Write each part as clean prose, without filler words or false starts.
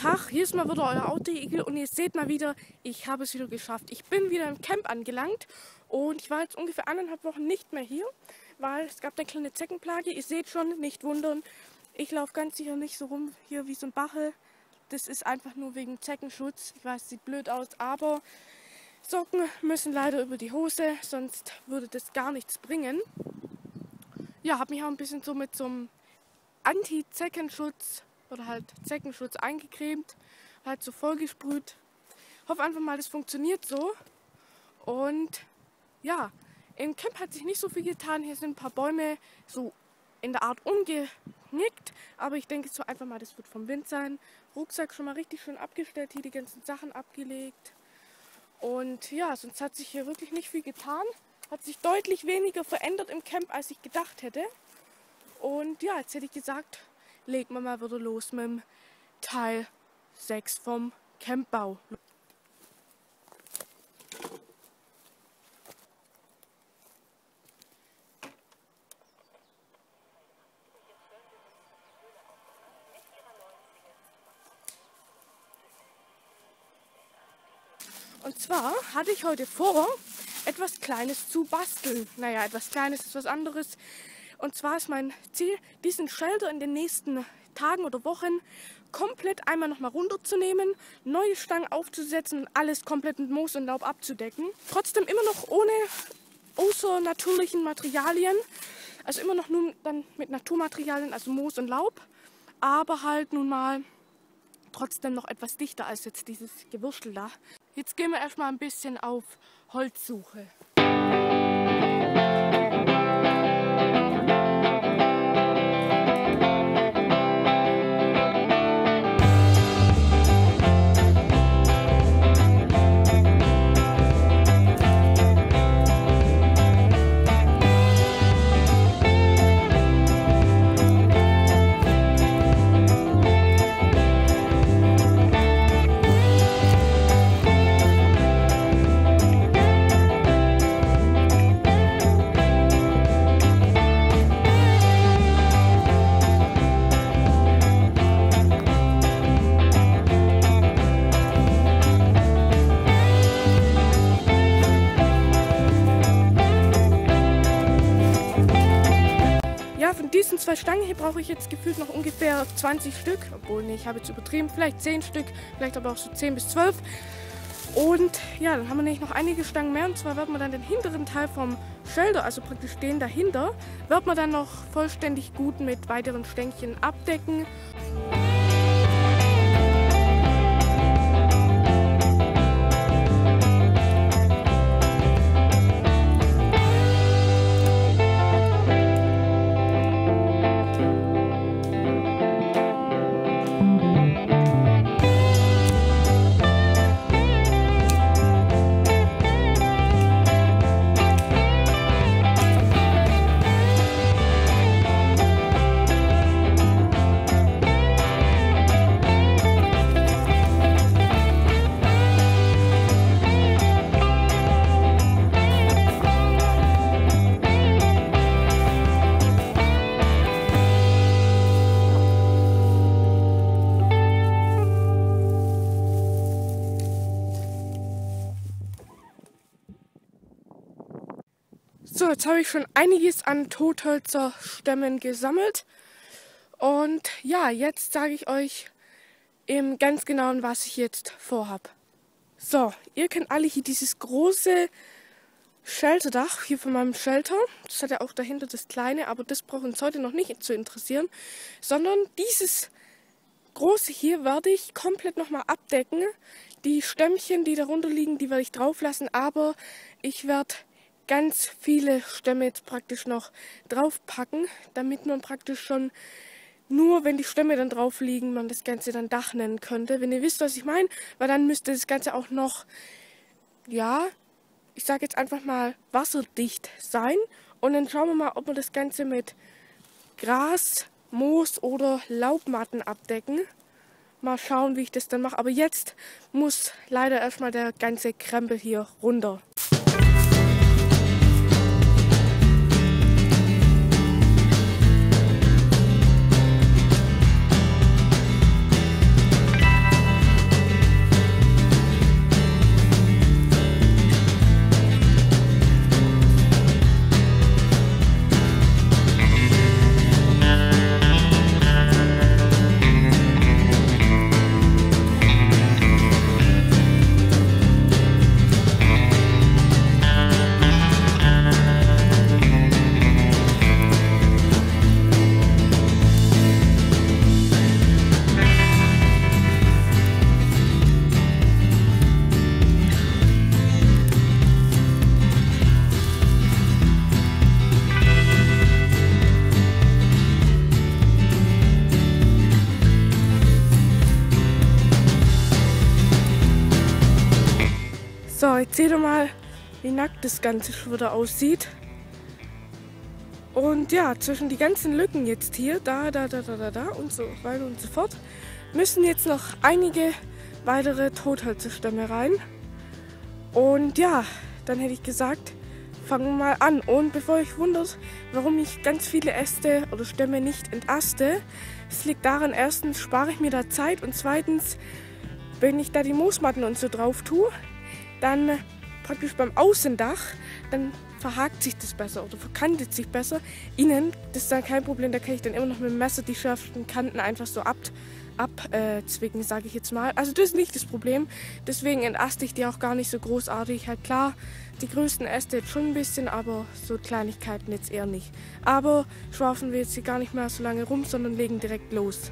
Tag, hier ist mal wieder euer Autoigel und ihr seht mal wieder, ich habe es wieder geschafft. Ich bin wieder im Camp angelangt und ich war jetzt ungefähr 1,5 Wochen nicht mehr hier, weil es gab eine kleine Zeckenplage. Ihr seht schon, nicht wundern, ich laufe ganz sicher nicht so rum hier wie so ein Bachel. Das ist einfach nur wegen Zeckenschutz. Ich weiß, es sieht blöd aus, aber Socken müssen leider über die Hose, sonst würde das gar nichts bringen. Ja, habe mich auch ein bisschen so mit so einem Anti-Zeckenschutz oder halt Zeckenschutz eingecremt, halt so vollgesprüht. Hoffe einfach mal, das funktioniert so. Und ja, im Camp hat sich nicht so viel getan. Hier sind ein paar Bäume so in der Art umgenickt, aber ich denke so einfach mal, das wird vom Wind sein. Rucksack schon mal richtig schön abgestellt, hier die ganzen Sachen abgelegt. Und ja, sonst hat sich hier wirklich nicht viel getan. Hat sich deutlich weniger verändert im Camp, als ich gedacht hätte. Und ja, jetzt hätte ich gesagt, legen wir mal wieder los mit dem Teil 6 vom Campbau. Und zwar hatte ich heute vor, etwas Kleines zu basteln. Naja, etwas Kleines ist was anderes. Und zwar ist mein Ziel, diesen Shelter in den nächsten Tagen oder Wochen komplett einmal nochmal runterzunehmen, neue Stangen aufzusetzen und alles komplett mit Moos und Laub abzudecken. Trotzdem immer noch ohne außernatürlichen Materialien, also immer noch nur dann mit Naturmaterialien, also Moos und Laub, aber halt nun mal trotzdem noch etwas dichter als jetzt dieses Gewürstel da. Jetzt gehen wir erstmal ein bisschen auf Holzsuche. Von diesen 2 Stangen hier brauche ich jetzt gefühlt noch ungefähr 20 Stück. Obwohl, nee, ich habe jetzt übertrieben. Vielleicht 10 Stück, vielleicht aber auch so 10 bis 12. Und ja, dann haben wir nämlich noch einige Stangen mehr. Und zwar wird man dann den hinteren Teil vom Shelter, also praktisch den dahinter, wird man dann noch vollständig gut mit weiteren Stängchen abdecken. So, jetzt habe ich schon einiges an Totholzerstämmen gesammelt. Und ja, jetzt sage ich euch im ganz genauen, was ich jetzt vorhabe. So, ihr kennt alle hier dieses große Shelterdach hier von meinem Shelter. Das hat ja auch dahinter das kleine, aber das braucht uns heute noch nicht zu interessieren. Sondern dieses große hier werde ich komplett nochmal abdecken. Die Stämmchen, die darunter liegen, die werde ich drauf lassen, aber ich werde ganz viele Stämme jetzt praktisch noch draufpacken, damit man praktisch schon nur, wenn die Stämme dann drauf liegen, man das Ganze dann Dach nennen könnte. Wenn ihr wisst, was ich meine, weil dann müsste das Ganze auch noch, ja, ich sage jetzt einfach mal wasserdicht sein. Und dann schauen wir mal, ob wir das Ganze mit Gras, Moos oder Laubmatten abdecken. Mal schauen, wie ich das dann mache. Aber jetzt muss leider erstmal der ganze Krempel hier runter. seht ihr mal, wie nackt das Ganze schon wieder aussieht. Und ja, zwischen die ganzen Lücken jetzt hier, da und so weiter und so fort, müssen jetzt noch einige weitere Totholzstämme rein. Und ja, dann hätte ich gesagt, fangen wir mal an. Und bevor ihr euch wundert, warum ich ganz viele Äste oder Stämme nicht entaste, es liegt daran, erstens spare ich mir da Zeit und zweitens, wenn ich da die Moosmatten und so drauf tue, dann praktisch beim Außendach, dann verhakt sich das besser oder verkantet sich besser. Innen, das ist dann kein Problem, da kann ich dann immer noch mit dem Messer die schärfsten Kanten einfach so abzwicken, sage ich jetzt mal. Also das ist nicht das Problem, deswegen entaste ich die auch gar nicht so großartig. Halt klar, die größten Äste jetzt schon ein bisschen, aber so Kleinigkeiten jetzt eher nicht. Aber schwafeln wir jetzt hier gar nicht mehr so lange rum, sondern legen direkt los.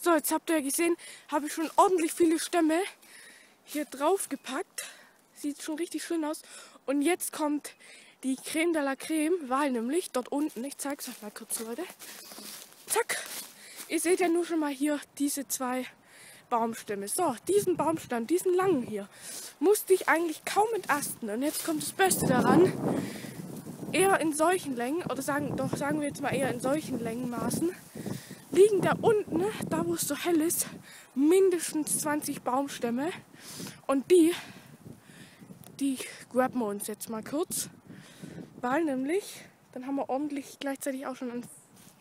So, jetzt habt ihr ja gesehen, habe ich schon ordentlich viele Stämme hier drauf gepackt. Sieht schon richtig schön aus. Und jetzt kommt die Creme de la Creme, weil nämlich dort unten, ich zeige es euch mal kurz, Leute. Zack! Ihr seht ja nur schon mal hier diese zwei Baumstämme. So, diesen Baumstamm, diesen langen hier, musste ich eigentlich kaum entasten. Und jetzt kommt das Beste daran. Eher in solchen Längen, oder sagen wir jetzt mal eher in solchen Längenmaßen, liegen da unten, da wo es so hell ist, mindestens 20 Baumstämme. Und die grabben wir uns jetzt mal kurz, weil nämlich, dann haben wir ordentlich gleichzeitig auch schon einen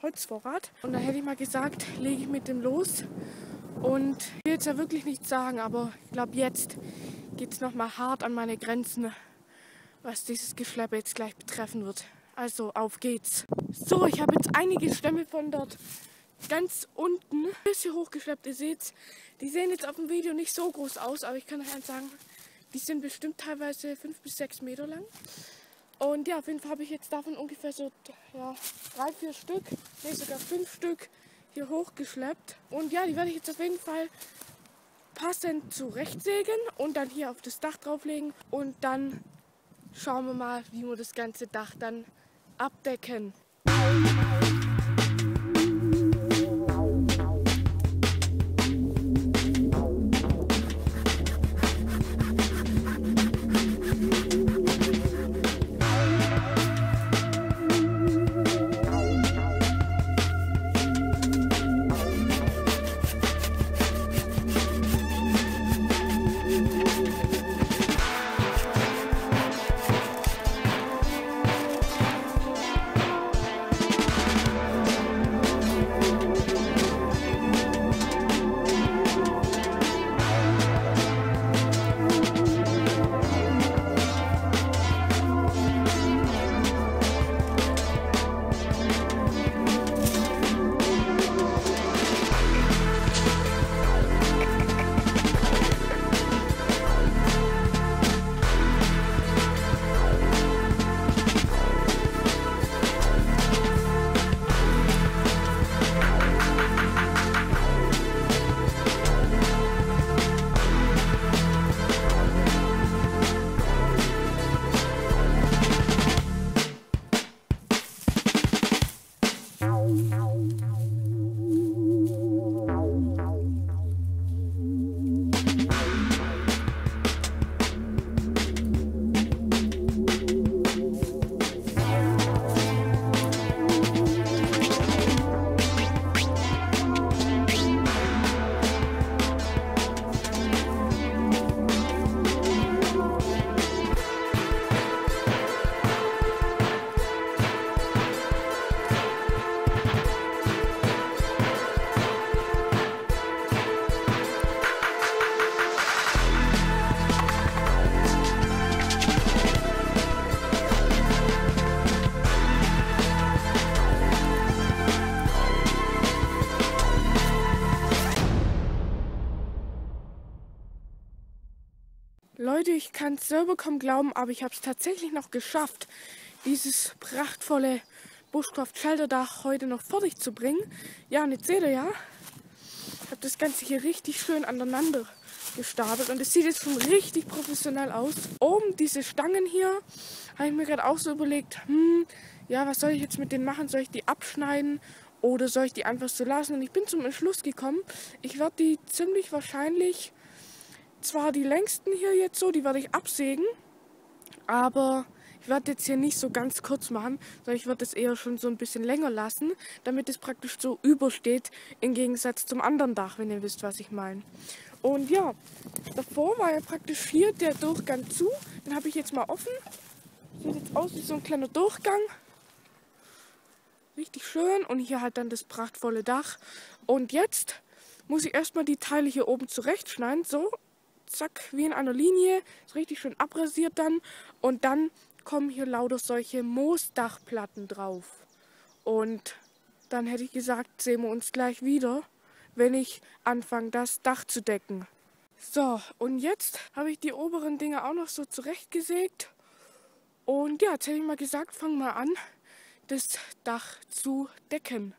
Holzvorrat. Und da hätte ich mal gesagt, lege ich mit dem los. Und ich will jetzt ja wirklich nichts sagen, aber ich glaube, jetzt geht es nochmal hart an meine Grenzen, was dieses Geschleppe jetzt gleich betreffen wird. Also auf geht's. So, ich habe jetzt einige Stämme von dort ganz unten ein bisschen hochgeschleppt. Ihr seht, die sehen jetzt auf dem Video nicht so groß aus, aber ich kann euch eins sagen, die sind bestimmt teilweise 5 bis 6 Meter lang. Und ja, auf jeden Fall habe ich jetzt davon ungefähr so 3, 4 Stück, nee, sogar 5 Stück hier hochgeschleppt. Und ja, die werde ich jetzt auf jeden Fall passend zurechtsägen und dann hier auf das Dach drauflegen. Und dann schauen wir mal, wie wir das ganze Dach dann abdecken. Leute, ich kann es selber kaum glauben, aber ich habe es tatsächlich noch geschafft, dieses prachtvolle Bushcraft-Schelderdach heute noch fertig zu bringen. Ja, und jetzt seht ihr ja, ich habe das Ganze hier richtig schön aneinander gestapelt und es sieht jetzt schon richtig professionell aus. Oben diese Stangen hier, habe ich mir gerade auch so überlegt, ja, was soll ich jetzt mit denen machen? Soll ich die abschneiden oder soll ich die einfach so lassen? Und ich bin zum Entschluss gekommen, ich werde die ziemlich wahrscheinlich, zwar die längsten hier jetzt so, die werde ich absägen, aber ich werde jetzt hier nicht so ganz kurz machen, sondern ich werde es eher schon so ein bisschen länger lassen, damit es praktisch so übersteht, im Gegensatz zum anderen Dach, wenn ihr wisst, was ich meine. Und ja, davor war ja praktisch hier der Durchgang zu, den habe ich jetzt mal offen. Sieht jetzt aus wie so ein kleiner Durchgang. Richtig schön und hier halt dann das prachtvolle Dach. Und jetzt muss ich erstmal die Teile hier oben zurechtschneiden, so, zack, wie in einer Linie, ist richtig schön abrasiert dann und dann kommen hier lauter solche Moosdachplatten drauf. Und dann hätte ich gesagt, sehen wir uns gleich wieder, wenn ich anfange, das Dach zu decken. So, und jetzt habe ich die oberen Dinge auch noch so zurechtgesägt. Und ja, jetzt hätte ich mal gesagt, fangen wir an, das Dach zu decken.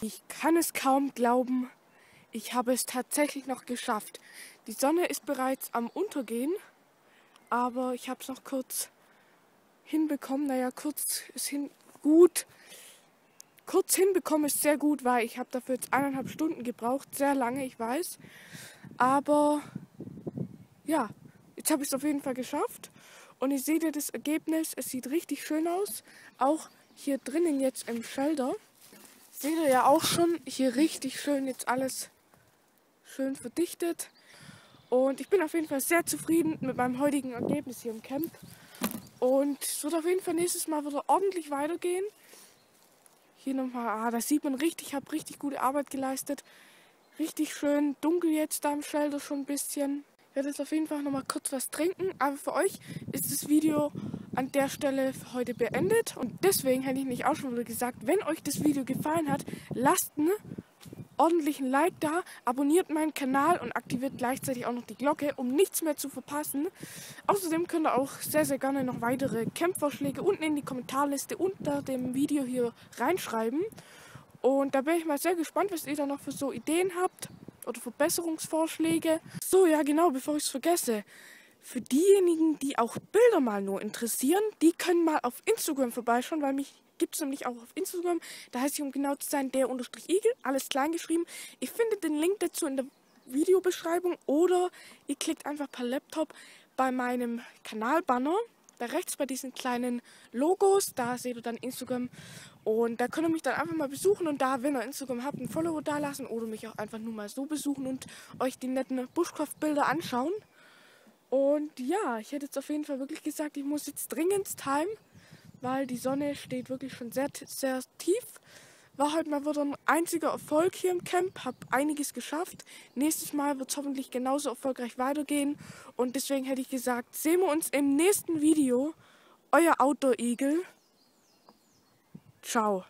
Ich kann es kaum glauben, ich habe es tatsächlich noch geschafft. Die Sonne ist bereits am Untergehen, aber ich habe es noch kurz hinbekommen. Naja, kurz hinbekommen ist sehr gut, weil ich habe dafür jetzt 1,5 Stunden gebraucht. Sehr lange, ich weiß. Aber ja, jetzt habe ich es auf jeden Fall geschafft. Und ihr seht ja das Ergebnis, es sieht richtig schön aus. Auch hier drinnen jetzt im Schelder. Seht ihr ja auch schon, hier richtig schön jetzt alles schön verdichtet. Und ich bin auf jeden Fall sehr zufrieden mit meinem heutigen Ergebnis hier im Camp. Und es wird auf jeden Fall nächstes Mal wieder ordentlich weitergehen. Hier nochmal, da sieht man richtig, ich habe richtig gute Arbeit geleistet. Richtig schön dunkel jetzt da im Shelter schon ein bisschen. Ich werde jetzt auf jeden Fall nochmal kurz was trinken. Aber für euch ist das Video an der Stelle für heute beendet. Und deswegen hätte ich nicht auch schon wieder gesagt, wenn euch das Video gefallen hat, lasst einen ordentlichen Like da, abonniert meinen Kanal und aktiviert gleichzeitig auch noch die Glocke, um nichts mehr zu verpassen. Außerdem könnt ihr auch sehr, sehr gerne noch weitere Camp-Vorschläge unten in die Kommentarliste unter dem Video hier reinschreiben. Und da bin ich mal sehr gespannt, was ihr da noch für so Ideen habt oder Verbesserungsvorschläge. So, ja genau, bevor ich es vergesse. Für diejenigen, die auch Bilder mal nur interessieren, die können mal auf Instagram vorbeischauen, weil mich gibt es nämlich auch auf Instagram. Da heißt ich, um genau zu sein, der_Igel, alles klein geschrieben. Ich finde den Link dazu in der Videobeschreibung oder ihr klickt einfach per Laptop bei meinem Kanalbanner. Da rechts bei diesen kleinen Logos, da seht ihr dann Instagram und da könnt ihr mich dann einfach mal besuchen und da, wenn ihr Instagram habt, ein Follower da lassen oder mich auch einfach nur mal so besuchen und euch die netten Bushcraft-Bilder anschauen. Und ja, ich hätte jetzt auf jeden Fall wirklich gesagt, ich muss jetzt dringend time, weil die Sonne steht wirklich schon sehr, sehr tief. War heute mal wieder ein einziger Erfolg hier im Camp, habe einiges geschafft. Nächstes Mal wird es hoffentlich genauso erfolgreich weitergehen. Und deswegen hätte ich gesagt, sehen wir uns im nächsten Video. Euer Outdoor-Igel. Ciao.